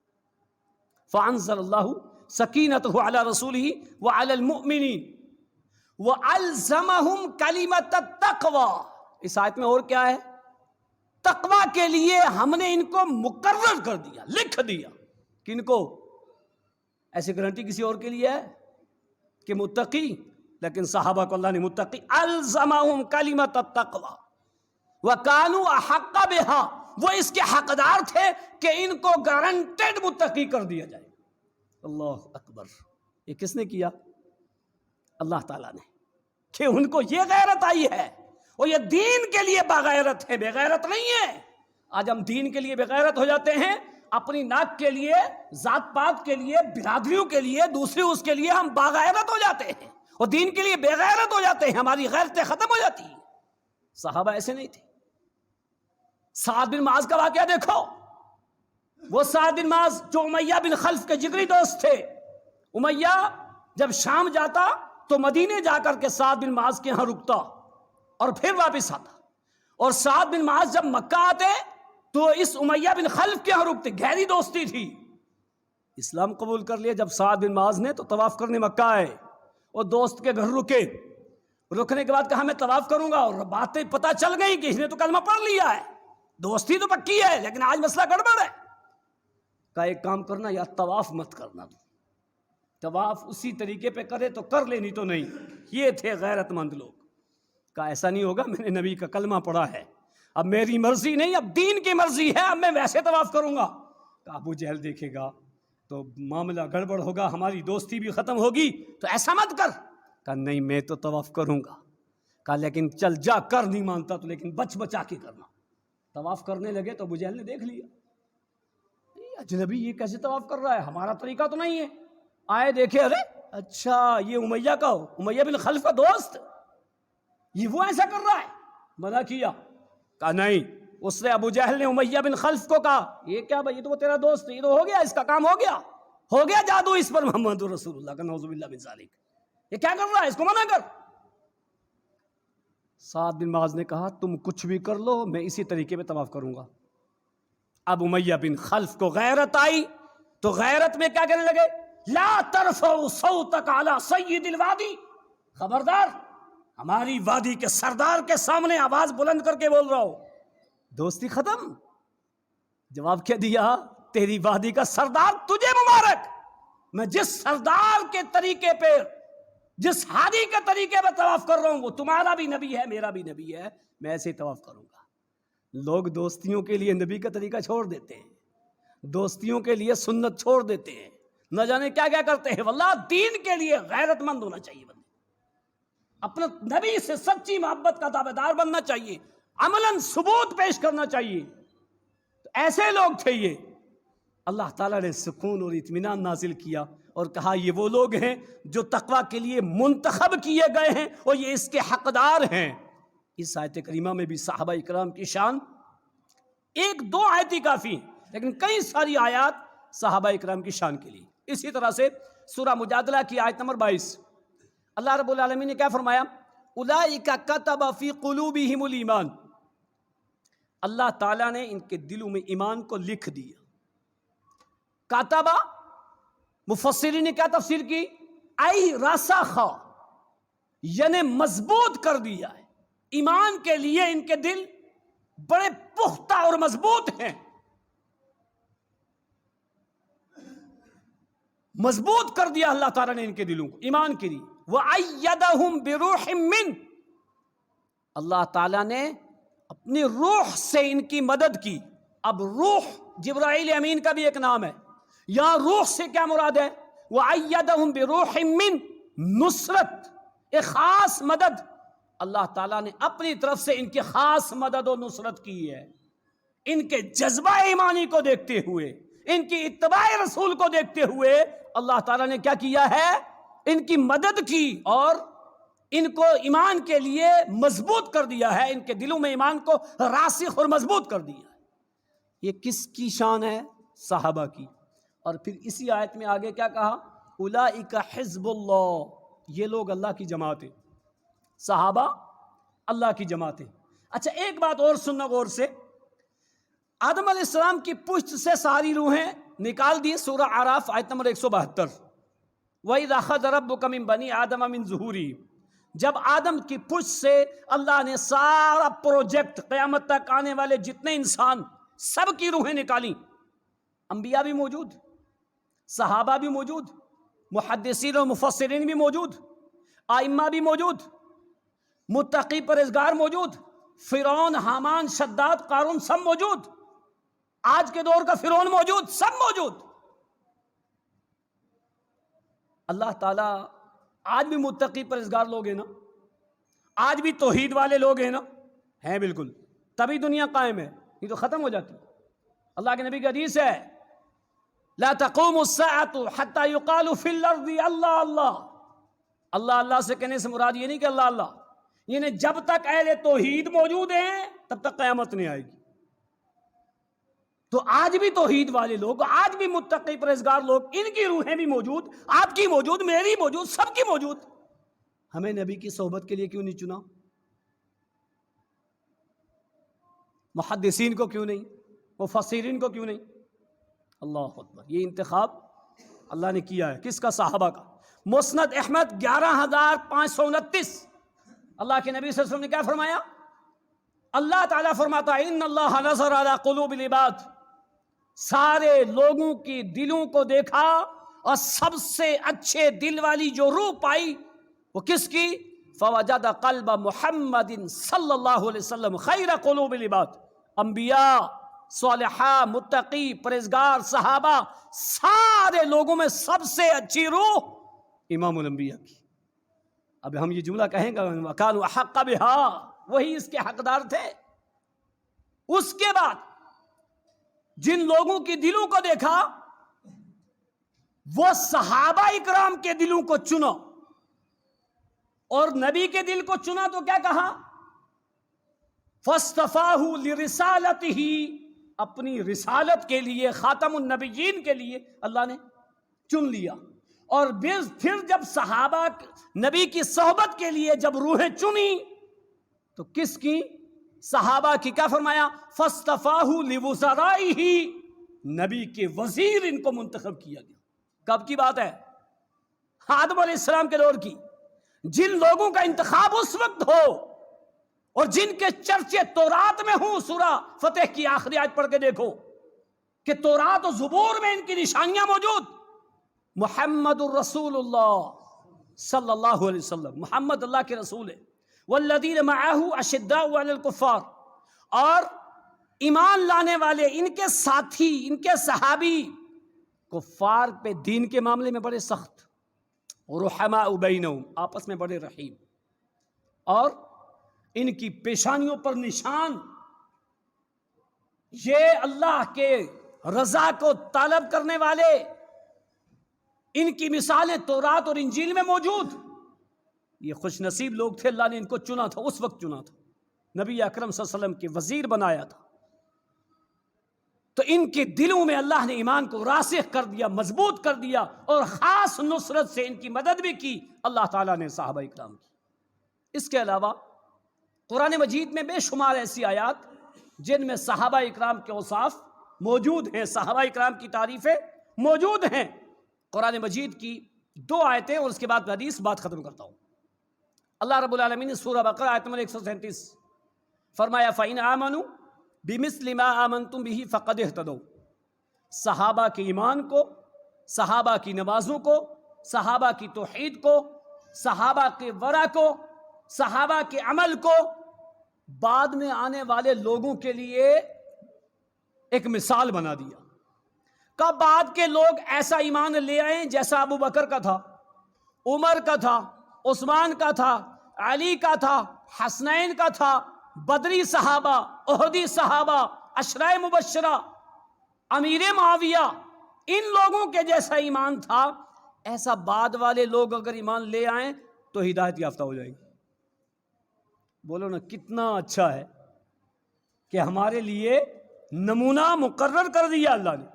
فَأَنزَلَ اللَّهُ سَكِينَتَهُ عَلَى رَسُولِهِ وَعَلَى الْمُؤْمِنِينَ وَأَلْزَمَهُمْ كَلِمَةَ التَّقْوَى. اس آیت میں اور کیا ہے؟ تقوی کے لیے ہم نے ان کو مقرر کر دیا، لکھ دیا. کن کو؟ ایسی گارنٹی کسی اور کے لیے ہے کہ متقی؟ لیکن صحابہ کو اللہ نے متقی. الزمہم کلمۃ التقوی وکانوا احق بها، وہ اس کے حقدار تھے کہ ان کو گارنٹیڈ متقی کر دیا جائے. اللہ اکبر. یہ کس نے کیا؟ اللہ تعالیٰ نے. کہ ان کو یہ غیرت آئی ہے اور یہ دین کے لیے بغیرت ہے، بے غیرت نہیں ہے. آج ہم دین کے لیے بے غیرت ہو جاتے ہیں، اپنی ناک کے لیے، ذات پات کے لیے، برادریوں کے لیے، دوسری اس کے لیے ہم باغیرت ہو جاتے ہیں اور دین کے لیے بے غیرت ہو جاتے ہیں. ہماری غیرتیں ختم ہو جاتی ہیں. صحابہ ایسے نہیں تھے. سعد بن معاذ کا واقعہ دیکھو. وہ سعد بن معاذ جو امیہ بن خلف کے جگری دوست تھے. امیہ جب شام جاتا تو مدینے جا کر کے سعد بن معاذ کے ہاں رکتا اور پھر واپس آتا. اور سعد بن معاذ جب مکہ آتے تو اس امیہ بن خلف کے ہاں رکتے. گہری دوستی تھی. اسلام قبول کر لیا جب سعد بن معاذ نے تو طواف کرنے مکہ آئے اور دوست کے گھر رکے. رکنے کے بعد کہا میں طواف کروں گا، اور باتیں پتہ چل گئی کہ اس نے تو کلمہ پڑھ لیا ہے، دوستی تو پکی ہے، لیکن آج مسئلہ گڑبڑ ہے. کہا ایک کام کرنا، یا طواف مت کرنا، طواف اسی طریقے پہ کرے تو کر لے، نہیں تو نہیں. یہ تھے غیرت مند لوگ. کہا ایسا نہیں ہوگا، میں نے نبی کا کلمہ پڑھا ہے، اب میری مرضی نہیں، اب دین کی مرضی ہے، اب میں ویسے طواف کروں گا. کہا ابو جہل دیکھے گا تو معاملہ گڑبڑ ہوگا، ہماری دوستی بھی ختم ہوگی، تو ایسا مت کر. کہا نہیں میں تو طواف کروں گا. کہا لیکن چل جا کر، نہیں مانتا تو لیکن بچ بچا کے کرنا. طواف کرنے لگے تو ابو جہل نے دیکھ لیا اجنبی یہ کیسے طواف کر رہا ہے، ہمارا طریقہ تو نہیں ہے. آئے دیکھے، ارے اچھا یہ امیہ کا ہو، امیہ بن خلف کا دوست، یہ وہ ایسا کر رہا ہے. منع کیا. کہا نہیں. اس نے ابو جہل نے امیہ بن خلف کو کہا یہ کیا بھائی، یہ تو وہ تیرا دوست، یہ تو ہو گیا، اس کا کام ہو گیا جادو اس پر محمد رسول اللہ کا، نعوذ باللہ من ذالک. یہ کیا کر رہا ہے، اس کو منع کر. سعد بن معاذ نے کہا تم کچھ بھی کر لو، میں اسی طریقے پہ طواف کروں گا۔ اب امیہ بن خلف کو غیرت آئی تو غیرت میں کیا کہنے لگے؟ لا ترفعوا صوتک علی سید الوادی، خبردار ہماری وادی کے سردار کے سامنے آواز بلند کر کے بول رہا ہو۔ دوستی ختم۔ جواب کیا دیا؟ تیری وادی کا سردار تجھے مبارک، میں جس سردار کے طریقے پہ، جس ہادی کے طریقے پہ طواف کر رہا ہوں وہ تمہارا بھی نبی ہے، میرا بھی نبی ہے، میں ایسے ہی طواف کروں گا۔ لوگ دوستیوں کے لیے نبی کا طریقہ چھوڑ دیتے ہیں، دوستیوں کے لیے سنت چھوڑ دیتے ہیں، نہ جانے کیا کیا کرتے ہیں۔ واللہ دین کے لیے غیرت مند ہونا چاہیے، بندے اپنے نبی سے سچی محبت کا دعوے دار بننا چاہیے، عملاً ثبوت پیش کرنا چاہیے۔ تو ایسے لوگ تھے یہ، اللہ تعالیٰ نے سکون اور اطمینان نازل کیا اور کہا یہ وہ لوگ ہیں جو تقویٰ کے لیے منتخب کیے گئے ہیں اور یہ اس کے حقدار ہیں۔ اس آیت کریمہ میں بھی صحابہ اکرام کی شان ایک دو آیت ہی کافی ہیں، لیکن کئی ساری آیات صحابہ اکرام کی شان کے لیے۔ اسی طرح سے سورہ مجادلہ کی آیت نمبر 22، اللہ رب العالمین نے کیا فرمایا؟ اولئک کتب فی قلوبہم الایمان، اللہ تعالیٰ نے ان کے دلوں میں ایمان کو لکھ دیا۔ کاتبہ مفسرین نے کیا تفسیر کی؟ ای راسخا، یعنی مضبوط کر دیا ہے۔ ایمان کے لیے ان کے دل بڑے پختہ اور مضبوط ہیں، مضبوط کر دیا اللہ تعالیٰ نے ان کے دلوں کو ایمان کے لیے۔ وَأَيَّدَهُمْ بِرُوحٍ مِّنْ، اللہ تعالیٰ نے اپنی روح سے ان کی مدد کی۔ اب روح جبرائیل امین کا بھی ایک نام ہے، یہاں روح سے کیا مراد ہے؟ وَأَيَّدَهُمْ بِرُوحٍ مِّنْ، نصرت، ایک خاص مدد اللہ تعالیٰ نے اپنی طرف سے ان کی خاص مدد و نصرت کی ہے۔ ان کے جذبہ ایمانی کو دیکھتے ہوئے، ان کی اتباع رسول کو دیکھتے ہوئے اللہ تعالیٰ نے کیا کیا ہے؟ ان کی مدد کی اور ان کو ایمان کے لیے مضبوط کر دیا ہے، ان کے دلوں میں ایمان کو راسخ اور مضبوط کر دیا ہے۔ یہ کس کی شان ہے؟ صحابہ کی۔ اور پھر اسی آیت میں آگے کیا کہا؟ اولئک حزب اللہ، یہ لوگ اللہ کی جماعت ہے، صحابہ اللہ کی جماعت ہے۔ اچھا ایک بات اور سننا غور سے، آدم علیہ السلام کی پشت سے ساری روحیں نکال دی، سورہ اعراف آیت نمبر 172، وَإِذْ أَخَذَ رَبُّكَ مِنْ بَنِي آدَمَ مِنْ ظُهُورِهِمْ، جب آدم کی پشت سے اللہ نے سارا پروجیکٹ قیامت تک آنے والے جتنے انسان سب کی روحیں نکالی، انبیاء بھی موجود، صحابہ بھی موجود، محدثین و مفسرین بھی موجود، ائمہ بھی موجود، متقی پرہیزگار موجود، فرعون، حامان، شداد، قارون سب موجود، آج کے دور کا فرعون موجود، سب موجود۔ اللہ تعالیٰ آج بھی متقی پرہیزگار لوگ ہیں نا، آج بھی توحید والے لوگ ہیں نا، ہیں بالکل، تبھی دنیا قائم ہے، یہ تو ختم ہو جاتی۔ اللہ کے نبی کی حدیث ہے لا تقوم الساعة حتى يقال في الارض اللہ اللہ، اللہ اللہ سے کہنے سے مراد یہ نہیں کہ اللہ اللہ، یعنی جب تک اہل توحید موجود ہیں تب تک قیامت نہیں آئے گی۔ تو آج بھی توحید والے لوگ، آج بھی متقی پرہیزگار لوگ، ان کی روحیں بھی موجود، آپ کی موجود، میری موجود، سب کی موجود۔ ہمیں نبی کی صحبت کے لیے کیوں نہیں چنا؟ محدثین کو کیوں نہیں؟ مفسرین کو کیوں نہیں؟ اللہ اکبر، یہ انتخاب اللہ نے کیا ہے، کس کا؟ صحابہ کا۔ مسند احمد 11529، اللہ کے نبی صلی اللہ علیہ وسلم نے کیا فرمایا؟ اللہ تعالیٰ فرماتا ہے ان اللہ نظر علی قلوب العباد، سارے لوگوں کی دلوں کو دیکھا اور سب سے اچھے دل والی جو روح پائی وہ کس کی؟ فوجد قلب محمد صلی اللہ علیہ وسلم خیر قلوب العباد، انبیاء، صالحہ، متقی، پرہیزگار، صحابہ، سارے لوگوں میں سب سے اچھی روح امام الانبیاء کی۔ اب ہم یہ جملہ کہیں گے وَكَانُوا أَحَقَّ بِهَا، وہی اس کے حقدار تھے۔ اس کے بعد جن لوگوں کی دلوں کو دیکھا وہ صحابہ اکرام کے دلوں کو چنا، اور نبی کے دل کو چنا تو کیا کہا؟ فَاصْطَفَاهُ لِرِسَالَتِهِ، اپنی رسالت کے لیے، خاتم النبیین کے لیے اللہ نے چن لیا۔ اور پھر جب صحابہ نبی کی صحبت کے لیے جب روحیں چنی تو کس کی؟ صحابہ کی. کیا فرمایا؟ فاصطفاہ لوزرائہ، نبی کے وزیر ان کو منتخب کیا گیا. کب کی بات ہے؟ آدم علیہ السلام کے دور کی. جن لوگوں کا انتخاب اس وقت ہو اور جن کے چرچے تورات میں ہوں، سورہ فتح کی آخری آیت پڑھ کے دیکھو کہ تورات و زبور میں ان کی نشانیاں موجود. محمد الرسول اللہ صلی اللہ علیہ وسلم، محمد اللہ کے رسول ہے. والذین معہ اشداء علی الکفار، اور ایمان لانے والے ان کے ساتھی، ان کے صحابی کفار پہ دین کے معاملے میں بڑے سخت. رحماء بینہم، آپس میں بڑے رحیم. اور ان کی پیشانیوں پر نشان یہ اللہ کے رضا کو طلب کرنے والے، ان کی مثالیں تورات اور انجیل میں موجود. یہ خوش نصیب لوگ تھے، اللہ نے ان کو چنا تھا، اس وقت چنا تھا، نبی اکرم صلی اللہ علیہ وسلم کے وزیر بنایا تھا. تو ان کے دلوں میں اللہ نے ایمان کو راسخ کر دیا، مضبوط کر دیا، اور خاص نصرت سے ان کی مدد بھی کی اللہ تعالیٰ نے صحابہ اکرام کی. اس کے علاوہ قرآن مجید میں بے شمار ایسی آیات جن میں صحابہ اکرام کے اوصاف موجود ہیں، صحابہ اکرام کی تعریفیں موجود ہیں. قرآن مجید کی 2 آیتیں اور اس کے بعد حدیث بات ختم کرتا ہوں. اللہ رب العالمین نے سورہ بقرہ آیت نمبر 137 فرمایا فَإِنْ آمَنُوا بِمِثْلِ مَا آمَنْتُمْ بِهِ فَقَدْ اهْتَدَوْا. صحابہ کے ایمان کو، صحابہ کی نمازوں کو، صحابہ کی توحید کو، صحابہ کے ورع کو، صحابہ کے عمل کو بعد میں آنے والے لوگوں کے لیے ایک مثال بنا دیا. کب بعد کے لوگ ایسا ایمان لے آئیں جیسا ابو بکر کا تھا، عمر کا تھا، عثمان کا تھا، علی کا تھا، حسنین کا تھا، بدری صحابہ، احدی صحابہ، عشرہ مبشرہ، امیر معاویہ، ان لوگوں کے جیسا ایمان تھا. ایسا بعد والے لوگ اگر ایمان لے آئیں تو ہدایت یافتہ ہو جائیں گے. بولو نا کتنا اچھا ہے کہ ہمارے لیے نمونہ مقرر کر دیا اللہ نے.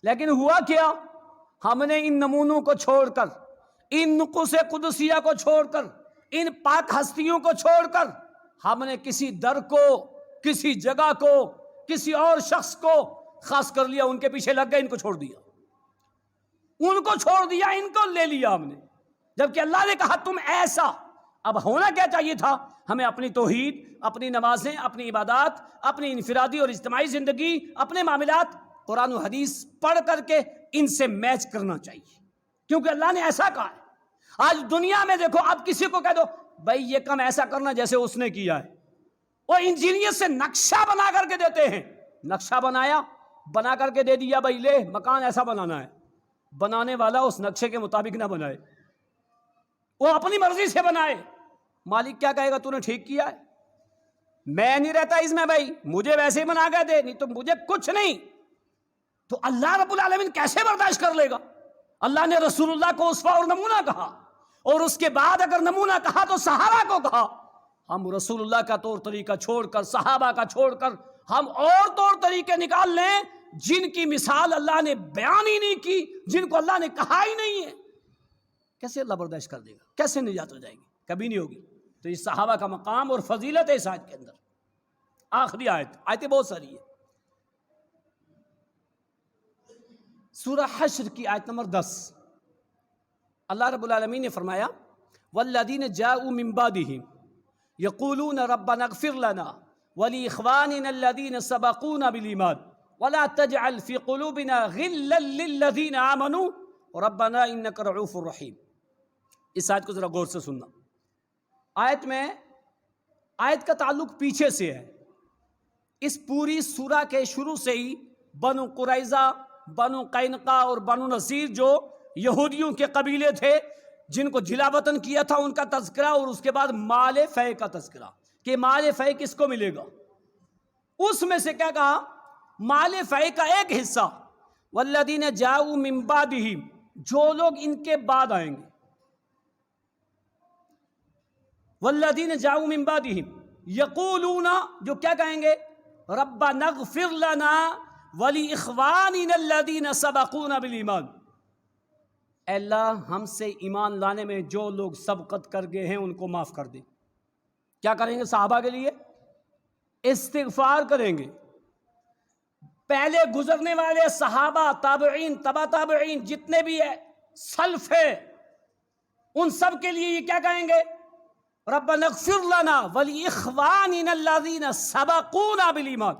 لیکن ہوا کیا؟ ہم نے ان نمونوں کو چھوڑ کر، ان نقوص قدسیہ کو چھوڑ کر، ان پاک ہستیوں کو چھوڑ کر ہم نے کسی در کو، کسی جگہ کو، کسی اور شخص کو خاص کر لیا، ان کے پیچھے لگ گئے، ان کو چھوڑ دیا، ان کو چھوڑ دیا، ان کو لے لیا ہم نے. جبکہ اللہ نے کہا تم ایسا. اب ہونا کیا چاہیے تھا؟ ہمیں اپنی توحید، اپنی نمازیں، اپنی عبادات، اپنی انفرادی اور اجتماعی زندگی، اپنے معاملات قرآن و حدیث پڑھ کر کے ان سے میچ کرنا چاہیے، کیونکہ اللہ نے ایسا کہا ہے. آج دنیا میں دیکھو، آپ کسی کو کہہ دو بھائی یہ کام ایسا کرنا جیسے اس نے کیا ہے، وہ انجینئر سے نقشہ بنا کر کے دیتے ہیں. نقشہ بنایا، بنا کر کے دے دیا، بھائی لے مکان ایسا بنانا ہے. بنانے والا اس نقشے کے مطابق نہ بنائے، وہ اپنی مرضی سے بنائے. مالک کیا کہے گا؟ تو نے ٹھیک کیا ہے، میں نہیں رہتا اس میں، بھائی مجھے ویسے ہی بنا کے دے، نہیں تو مجھے کچھ نہیں. تو اللہ رب العالمین کیسے برداشت کر لے گا؟ اللہ نے رسول اللہ کو اسوہ اور نمونہ کہا، اور اس کے بعد اگر نمونہ کہا تو صحابہ کو کہا. ہم رسول اللہ کا طور طریقہ چھوڑ کر، صحابہ کا چھوڑ کر، ہم اور طور طریقے نکال لیں جن کی مثال اللہ نے بیان ہی نہیں کی، جن کو اللہ نے کہا ہی نہیں ہے. کیسے اللہ برداشت کر دے گا؟ کیسے نجات ہو جائے گی؟ کبھی نہیں ہوگی. تو یہ صحابہ کا مقام اور فضیلت ہے اس آیت کے اندر. آخری آیت، آیتیں بہت ساری ہے. سورہ حشر کی آیت نمبر 10 اللہ رب العالمین نے فرمایا والذین جاءوا من بعدہم یقولون ربنا اغفر لنا ولإخواننا الذین سبقونا بالایمان ولا تجعل في قلوبنا غلا للذین آمنوا ربنا انک رؤوف رحیم. اس آیت کو ذرا غور سے سننا. آیت کا تعلق پیچھے سے ہے. اس پوری سورہ کے شروع سے ہی بنو قریظہ، بنو قینقاع اور بنو نذیر جو یہودیوں کے قبیلے تھے جن کو جلا وطن کیا تھا، ان کا تذکرہ، اور اس کے بعد مال فے کا تذکرہ کہ مال فے کس کو ملے گا. اس میں سے کیا کہا؟ مال فے کا ایک حصہ والذین جاؤوا من بعدہم، جو لوگ ان کے بعد آئیں گے. والذین جاؤوا من بعدہم یقولون، جو کیا کہیں گے؟ ربنا اغفر لنا وَلِإِخْوَانِنَا الَّذِينَ سَبَقُونَا بِالْإِيمَانِ. اے اللہ ہم سے ایمان لانے میں جو لوگ سبقت کر گئے ہیں ان کو معاف کر دے. کیا کریں گے صحابہ کے لیے؟ استغفار کریں گے. پہلے گزرنے والے صحابہ، تابعین، تبع تابعین، جتنے بھی سلف ہے، ان سب کے لیے یہ کیا کہیں گے؟ ربنا اغفر لنا ولاخواننا الذین سبقونا بالایمان.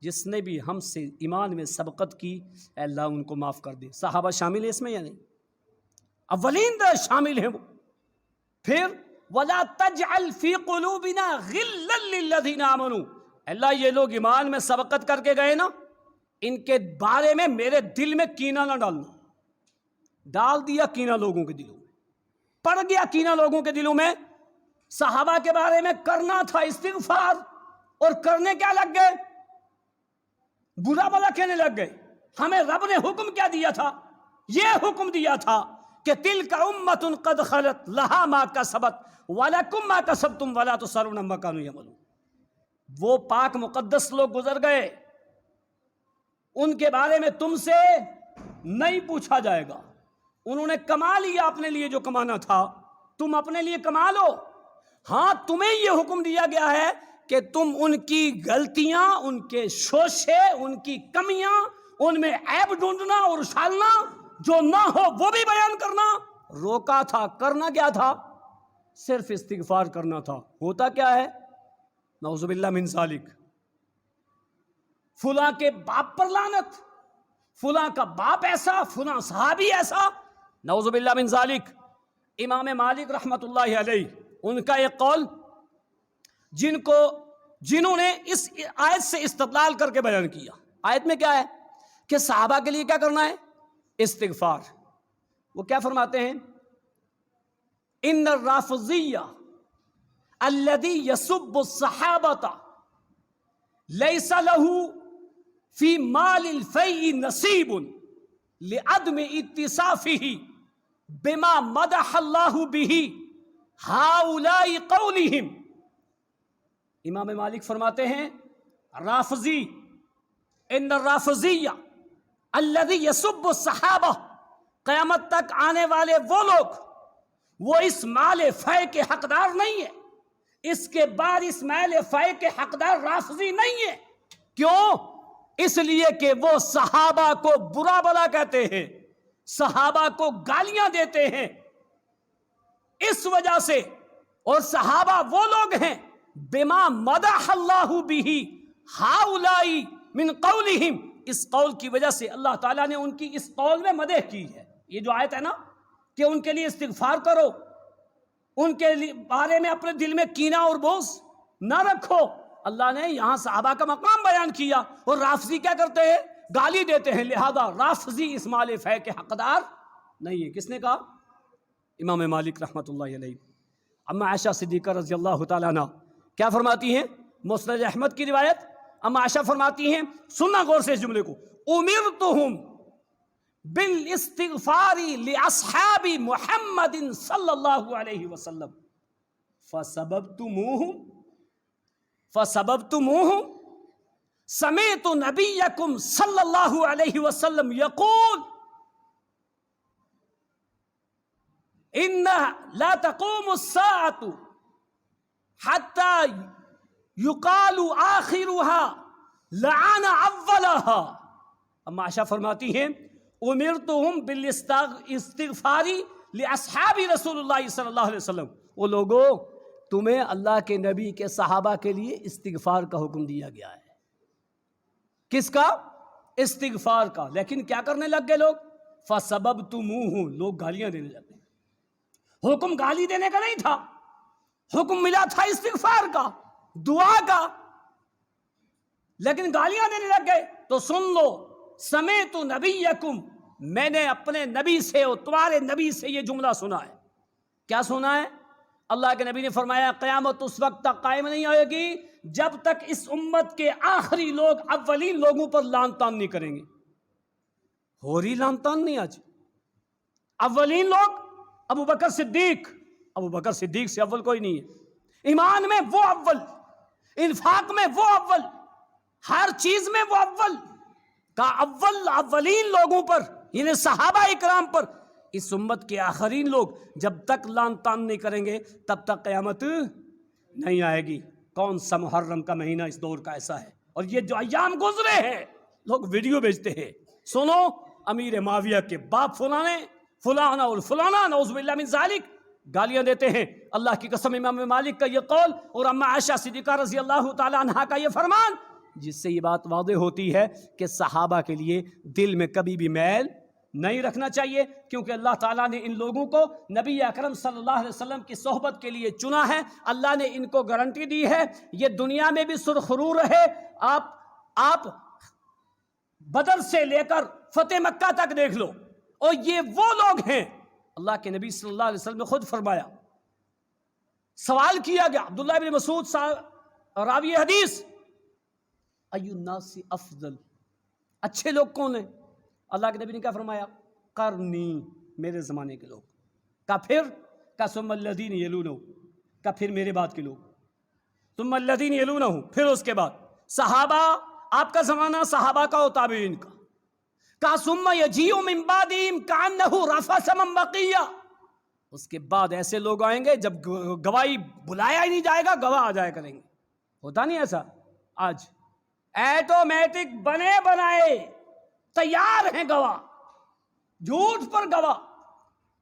جس نے بھی ہم سے ایمان میں سبقت کی، اے اللہ ان کو معاف کر دے. صحابہ شامل ہے اس میں یا نہیں؟ اولین درجہ شامل ہیں وہ. پھر ولا تجعل فی قلوبنا غلا للذین آمنوا. اللہ یہ لوگ ایمان میں سبقت کر کے گئے نا، ان کے بارے میں میرے دل میں کینہ نہ ڈالنا. ڈال دیا کینہ لوگوں کے دلوں میں، پڑ گیا کینہ لوگوں کے دلوں میں. صحابہ کے بارے میں کرنا تھا استغفار، اور کرنے کیا لگ گئے؟ برا بلا کہنے لگ گئے. ہمیں رب نے حکم کیا دیا تھا؟ یہ حکم دیا تھا کہ تلک امۃ قد خلت لہا ما کسبت ولکم ما کسبتم ولا تسألون عما کانوا یعملون. وہ پاک مقدس لوگ گزر گئے، ان کے بارے میں تم سے نہیں پوچھا جائے گا. انہوں نے کما لیا اپنے لیے جو کمانا تھا، تم اپنے لیے کما لو. ہاں تمہیں یہ حکم دیا گیا ہے کہ تم ان کی غلطیاں، ان کے شوشے، ان کی کمیاں، ان میں عیب ڈھونڈنا اور اچھالنا، جو نہ ہو وہ بھی بیان کرنا. روکا تھا. کرنا کیا تھا؟ صرف استغفار کرنا تھا. ہوتا کیا ہے؟ نعوذ باللہ من ذالک. فلاں کے باپ پر لعنت، فلاں کا باپ ایسا، فلاں صحابی ایسا، نعوذ باللہ من ذالک. امام مالک رحمت اللہ علیہ، ان کا ایک قول جنہوں نے اس آیت سے استدلال کر کے بیان کیا. آیت میں کیا ہے کہ صحابہ کے لیے کیا کرنا ہے؟ استغفار. وہ کیا فرماتے ہیں؟ ان الرافضی الذی یسب الصحابۃ لیس له فی مال الفیء نصیب لعدم اتصافہ بما مدح اللہ بہ ہؤلاء قولہم. امام مالک فرماتے ہیں رافضی، ان الرافضی الذی یسب الصحابہ، قیامت تک آنے والے وہ لوگ، وہ اس مال فے کے حقدار نہیں ہے. اس کے بعد اس مال فے کے حقدار رافضی نہیں ہے. کیوں؟ اس لیے کہ وہ صحابہ کو برا بلا کہتے ہیں، صحابہ کو گالیاں دیتے ہیں. اس وجہ سے، اور صحابہ وہ لوگ ہیں بما مدح اللہ بہ ہؤلاء من قولہم، اس قول کی وجہ سے اللہ تعالیٰ نے ان کی اس قول میں مدح کی ہے. یہ جو آیت ہے نا کہ ان کے لیے استغفار کرو، ان کے بارے میں اپنے دل میں کینہ اور بغض نہ رکھو، اللہ نے یہاں صحابہ کا مقام بیان کیا. اور رافضی کیا کرتے ہیں؟ گالی دیتے ہیں. لہذا رافضی اس مال فے کے حقدار نہیں ہے. کس نے کہا؟ امام مالک رحمت اللہ علیہ. اما عائشہ صدیقہ رضی اللہ تعالیٰ عنہ کیا فرماتی ہیں؟ مسند احمد کی روایت. اما عائشہ فرماتی ہیں، سننا غور سے اس جملے کو، امرتہم بالاستغفار لاصحاب محمد صلی اللہ علیہ وسلم فسببتموہم سمعت نبیکم صلی اللہ علیہ وسلم یقول ان لا تقوم الساعة حتى يقال آخرها لعن اولها. اما عائشہ فرماتی ہیں امرتہم بالاستغفار لاصحاب رسول اللہ صلی اللہ علیہ وسلم. وہ لوگوں، تمہیں اللہ کے نبی کے صحابہ کے لیے استغفار کا حکم دیا گیا ہے. کس کا؟ استغفار کا. لیکن کیا کرنے لگ گئے لوگ؟ فسببتموہ، لوگ گالیاں دینے لگ گئے. حکم گالی دینے کا نہیں تھا، حکم ملا تھا استغفار کا، دعا کا، لیکن گالیاں دینے لگ گئے. تو سن لو، سمعت نبیکم، میں نے اپنے نبی سے اور تمہارے نبی سے یہ جملہ سنا ہے. کیا سنا ہے؟ اللہ کے نبی نے فرمایا قیامت اس وقت تک قائم نہیں آئے گی جب تک اس امت کے آخری لوگ اولین لوگوں پر لعن طعن نہیں کریں گے. ہو رہی لعن طعن نہیں آج؟ اولین لوگ ابو بکر صدیق سے اول کوئی نہیں ہے. ایمان میں وہ اول، انفاق میں وہ اول، ہر چیز میں وہ اول کا اول. اولین لوگوں پر یعنی صحابہ اکرام پر اس امت کے آخرین لوگ جب تک لعن طعن نہیں کریں گے تب تک قیامت نہیں آئے گی۔ کون سا محرم کا مہینہ اس دور کا ایسا ہے، اور یہ جو ایام گزرے ہیں لوگ ویڈیو بھیجتے ہیں، سنو امیر معاویہ کے باپ فلانے فلانا اور فلانا نعوذ باللہ من ذالک، گالیاں دیتے ہیں۔ اللہ کی قسم امام مالک کا یہ قول اور اما عائشہ صدیقہ رضی اللہ تعالی عنہا کا یہ فرمان، جس سے یہ بات واضح ہوتی ہے کہ صحابہ کے لیے دل میں کبھی بھی میل نہیں رکھنا چاہیے، کیونکہ اللہ تعالیٰ نے ان لوگوں کو نبی اکرم صلی اللہ علیہ وسلم کی صحبت کے لیے چنا ہے۔ اللہ نے ان کو گارنٹی دی ہے یہ دنیا میں بھی سرخرو رہے۔ آپ بدر سے لے کر فتح مکہ تک دیکھ لو، اور یہ وہ لوگ ہیں، اللہ کے نبی صلی اللہ علیہ وسلم نے خود فرمایا، سوال کیا گیا عبداللہ بن مسعود راوی حدیث، ای الناس افضل، اچھے لوگ کون ہیں؟ اللہ کے نبی نے کیا فرمایا؟ قرنی، میرے زمانے کے لوگ۔ کا پھر کا ثم الذین یلونہ، کا پھر میرے بعد کے لوگ، ثم الذین یلونہ، پھر اس کے بعد صحابہ، آپ کا زمانہ صحابہ کا اور تابعین کا ثم یجیء من بعدہم کأنہ رفث من بقیہ، اس کے بعد ایسے لوگ آئیں گے جب گواہی بلایا ہی نہیں جائے گا گواہ آ جایا کریں گے۔ ہوتا نہیں ایسا؟ آج ایٹومیٹک بنے بنائے تیار ہیں گواہ، جھوٹ پر گواہ،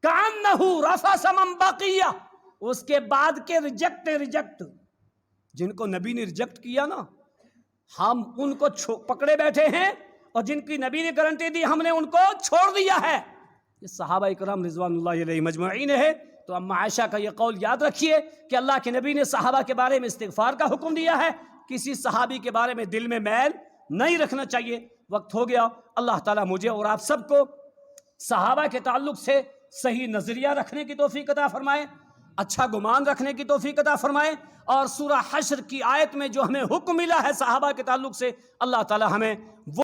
کأنہ رفث من بقیہ، اس کے بعد کے ریجیکٹ جن کو نبی نے ریجیکٹ کیا نا، ہم ان کو پکڑے بیٹھے ہیں، اور جن کی نبی نے گارنٹی دی ہم نے ان کو چھوڑ دیا ہے۔ یہ صحابہ اکرام رضوان اللہ علیہ مجمعین ہے۔ تو اما عائشہ کا یہ قول یاد رکھیے کہ اللہ کے نبی نے صحابہ کے بارے میں استغفار کا حکم دیا ہے، کسی صحابی کے بارے میں دل میں میل نہیں رکھنا چاہیے۔ وقت ہو گیا، اللہ تعالیٰ مجھے اور آپ سب کو صحابہ کے تعلق سے صحیح نظریہ رکھنے کی توفیق عطا فرمائے، اچھا گمان رکھنے کی توفیق عطا فرمائے، اور سورہ حشر کی آیت میں جو ہمیں حکم ملا ہے صحابہ کے تعلق سے، اللہ تعالیٰ ہمیں وہ